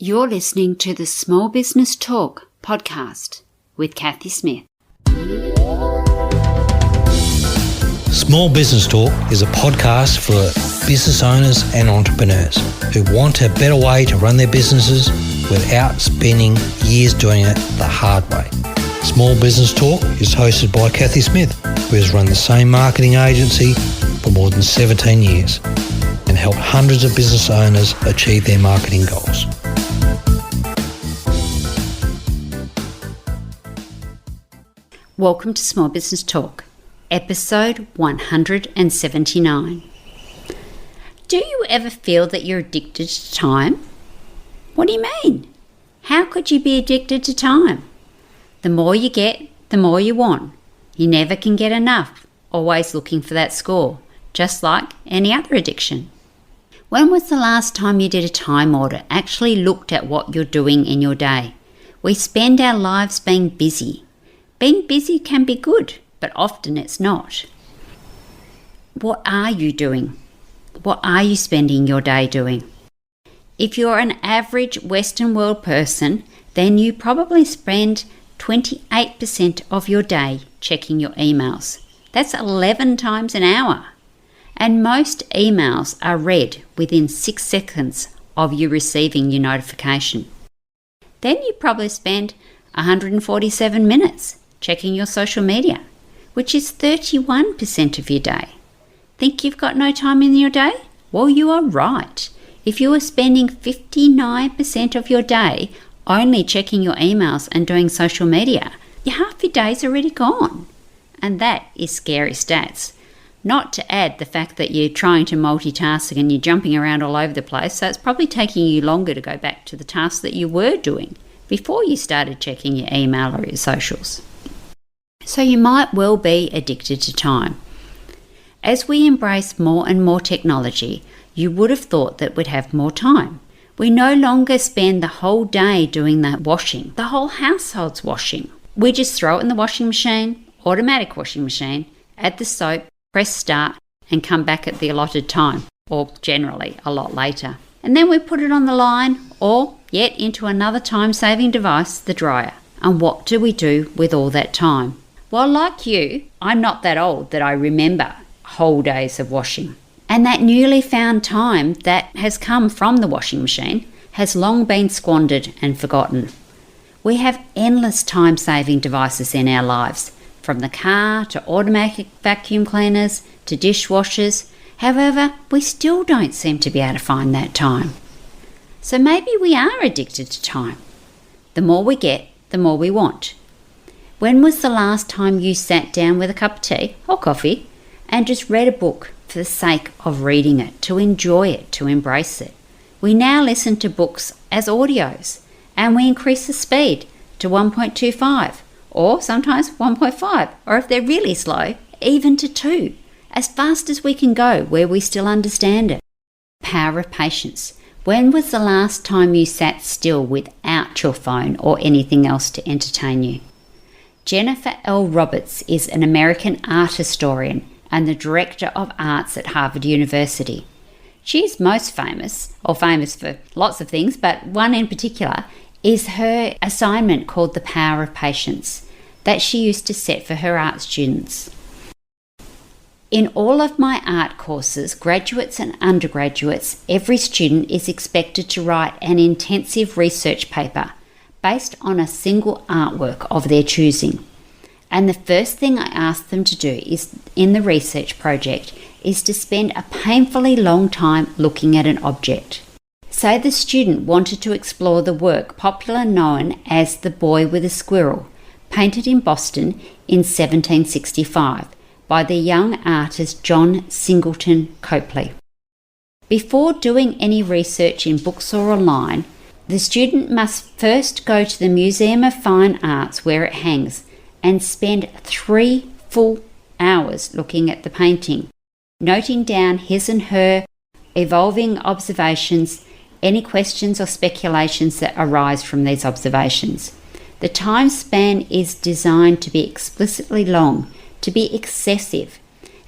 You're listening to the Small Business Talk podcast with Cathy Smith. Small Business Talk is a podcast for business owners and entrepreneurs who want a better way to run their businesses without spending years doing it the hard way. Small Business Talk is hosted by Cathy Smith, who has run the same marketing agency for more than 17 years and helped hundreds of business owners achieve their marketing goals. Welcome to Small Business Talk, episode 179. Do you ever feel that you're addicted to time? What do you mean? How could you be addicted to time? The more you get, the more you want. You never can get enough, always looking for that score, just like any other addiction. When was the last time you did a time audit, actually looked at what you're doing in your day? We spend our lives being busy. Being busy can be good, but often it's not. What are you doing? What are you spending your day doing? If you're an average Western world person, then you probably spend 28% of your day checking your emails. That's 11 times an hour. And most emails are read within 6 seconds of you receiving your notification. Then you probably spend 147 minutes checking your social media, which is 31% of your day. Think you've got no time in your day? Well, you are right. If you are spending 59% of your day only checking your emails and doing social media, half your day's already gone. And that is scary stats. Not to add the fact that you're trying to multitask and you're jumping around all over the place, so it's probably taking you longer to go back to the tasks that you were doing before you started checking your email or your socials. So you might well be addicted to time. As we embrace more and more technology, you would have thought that we'd have more time. We no longer spend the whole day doing the washing, the whole household's washing. We just throw it in the washing machine, automatic washing machine, add the soap, press start, and come back at the allotted time, or generally a lot later. And then we put it on the line, or yet into another time-saving device, the dryer. And what do we do with all that time? Well, like you, I'm not that old that I remember whole days of washing. And that newly found time that has come from the washing machine has long been squandered and forgotten. We have endless time-saving devices in our lives, from the car to automatic vacuum cleaners to dishwashers. However, we still don't seem to be able to find that time. So maybe we are addicted to time. The more we get, the more we want. When was the last time you sat down with a cup of tea or coffee and just read a book for the sake of reading it, to enjoy it, to embrace it? We now listen to books as audios, and we increase the speed to 1.25 or sometimes 1.5, or if they're really slow, even to 2, as fast as we can go where we still understand it. Power of patience. When was the last time you sat still without your phone or anything else to entertain you? Jennifer L. Roberts is an American art historian and the director of arts at Harvard University. She is most famous for lots of things, but one in particular is her assignment called The Power of Patience that she used to set for her art students. In all of my art courses, graduates and undergraduates, every student is expected to write an intensive research paper based on a single artwork of their choosing. And the first thing I ask them to do is, in the research project, is to spend a painfully long time looking at an object. Say the student wanted to explore the work popularly known as The Boy with a Squirrel, painted in Boston in 1765 by the young artist John Singleton Copley. Before doing any research in books or online, the student must first go to the Museum of Fine Arts where it hangs and spend 3 full hours looking at the painting, noting down his and her evolving observations, any questions or speculations that arise from these observations. The time span is designed to be explicitly long, to be excessive,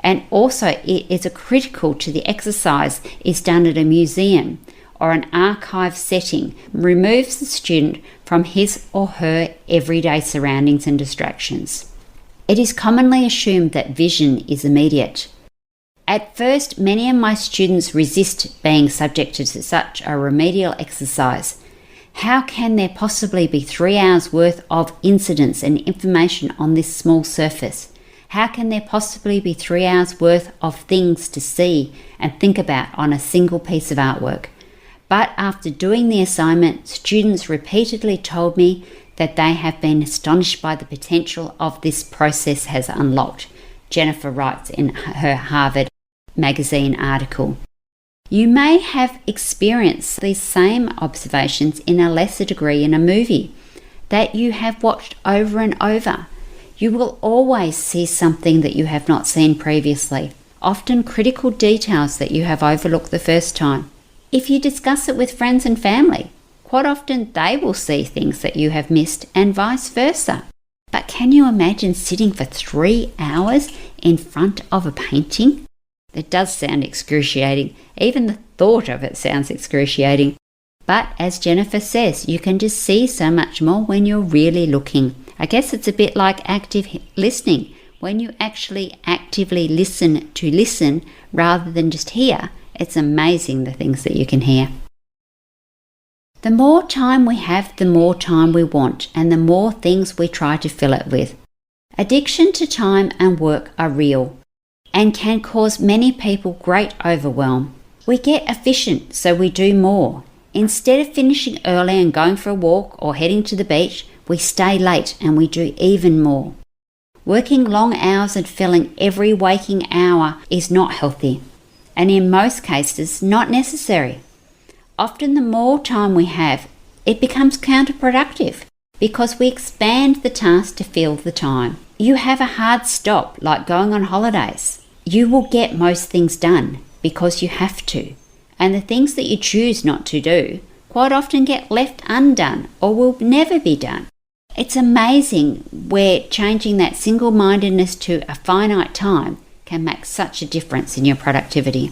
and also it is critical to the exercise is done at a museum or an archive setting removes the student from his or her everyday surroundings and distractions. It is commonly assumed that vision is immediate. At first, many of my students resist being subjected to such a remedial exercise. How can there possibly be 3 hours worth of incidents and information on this small surface? How can there possibly be 3 hours worth of things to see and think about on a single piece of artwork? But after doing the assignment, students repeatedly told me that they have been astonished by the potential of this process has unlocked, Jennifer writes in her Harvard Magazine article. You may have experienced these same observations in a lesser degree in a movie that you have watched over and over. You will always see something that you have not seen previously, often critical details that you have overlooked the first time. If you discuss it with friends and family, quite often they will see things that you have missed and vice versa. But can you imagine sitting for 3 hours in front of a painting? It does sound excruciating. Even the thought of it sounds excruciating. But as Jennifer says, you can just see so much more when you're really looking. I guess it's a bit like active listening. When you actually actively listen to listen rather than just hear, it's amazing the things that you can hear. The more time we have, the more time we want, and the more things we try to fill it with. Addiction to time and work are real and can cause many people great overwhelm. We get efficient, so we do more. Instead of finishing early and going for a walk or heading to the beach, we stay late and we do even more. Working long hours and filling every waking hour is not healthy, and in most cases, not necessary. Often the more time we have, it becomes counterproductive because we expand the task to fill the time. You have a hard stop, like going on holidays. You will get most things done because you have to, and the things that you choose not to do quite often get left undone or will never be done. It's amazing where changing that single-mindedness to a finite time can make such a difference in your productivity.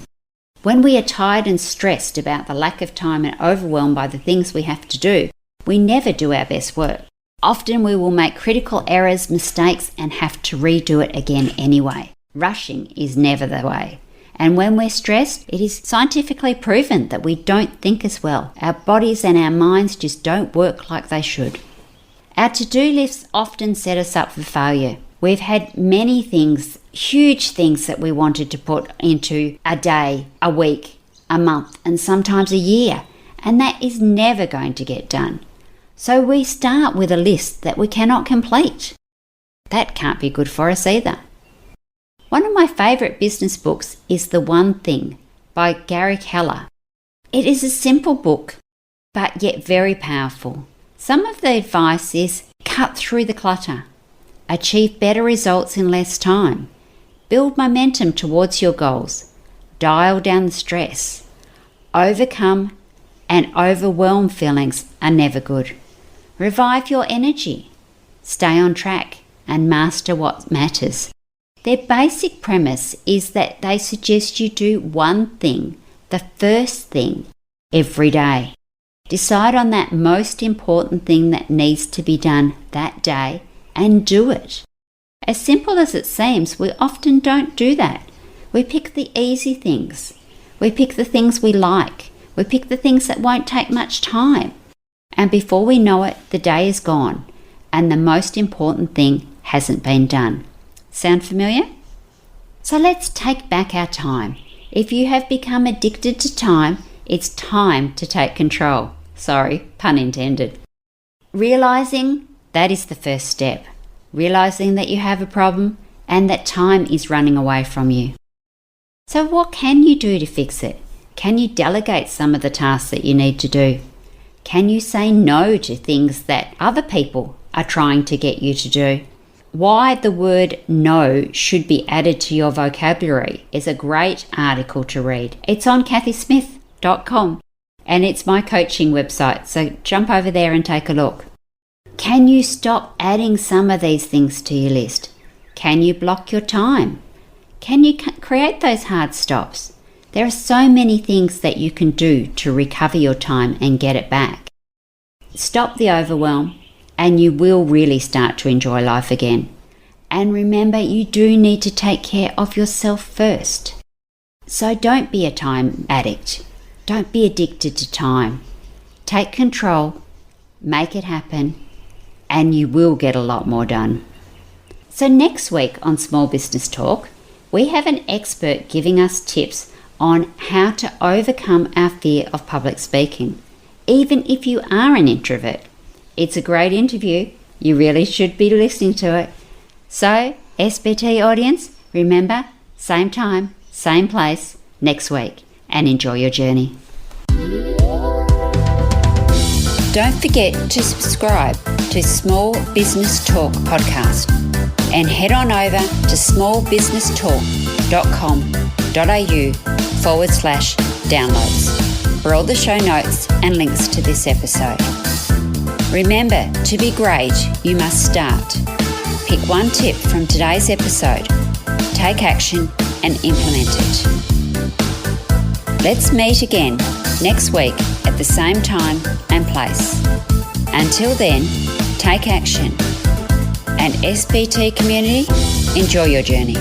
When we are tired and stressed about the lack of time and overwhelmed by the things we have to do, we never do our best work. Often we will make critical errors, mistakes, and have to redo it again anyway. Rushing is never the way. And when we're stressed, it is scientifically proven that we don't think as well. Our bodies and our minds just don't work like they should. Our to-do lists often set us up for failure. We've had many things, huge things that we wanted to put into a day, a week, a month, and sometimes a year, and that is never going to get done. So we start with a list that we cannot complete. That can't be good for us either. One of my favourite business books is The One Thing by Gary Keller. It is a simple book, but yet very powerful. Some of the advice is cut through the clutter, achieve better results in less time, build momentum towards your goals, dial down the stress, overcome and overwhelm feelings are never good, revive your energy, stay on track and master what matters. Their basic premise is that they suggest you do one thing, the first thing, every day. Decide on that most important thing that needs to be done that day and do it. As simple as it seems, we often don't do that. We pick the easy things. We pick the things we like. We pick the things that won't take much time. And before we know it, the day is gone and the most important thing hasn't been done. Sound familiar? So let's take back our time. If you have become addicted to time, it's time to take control. Sorry, pun intended. Realizing that is the first step. Realizing that you have a problem and that time is running away from you. So what can you do to fix it? Can you delegate some of the tasks that you need to do? Can you say no to things that other people are trying to get you to do? Why the word no should be added to your vocabulary is a great article to read. It's on cathysmith.com and it's my coaching website, so jump over there and take a look. Can you stop adding some of these things to your list? Can you block your time? Can you create those hard stops? There are so many things that you can do to recover your time and get it back. Stop the overwhelm and you will really start to enjoy life again. And remember, you do need to take care of yourself first. So don't be a time addict. Don't be addicted to time. Take control, make it happen, and you will get a lot more done. So next week on Small Business Talk, we have an expert giving us tips on how to overcome our fear of public speaking, even if you are an introvert. It's a great interview. You really should be listening to it. So, SBT audience, remember, same time, same place, next week, and enjoy your journey. Don't forget to subscribe to Small Business Talk podcast and head on over to smallbusinesstalk.com.au/downloads for all the show notes and links to this episode. Remember, to be great, you must start. Pick one tip from today's episode, take action and implement it. Let's meet again next week at the same time and place. Until then, take action. And SBT community, enjoy your journey.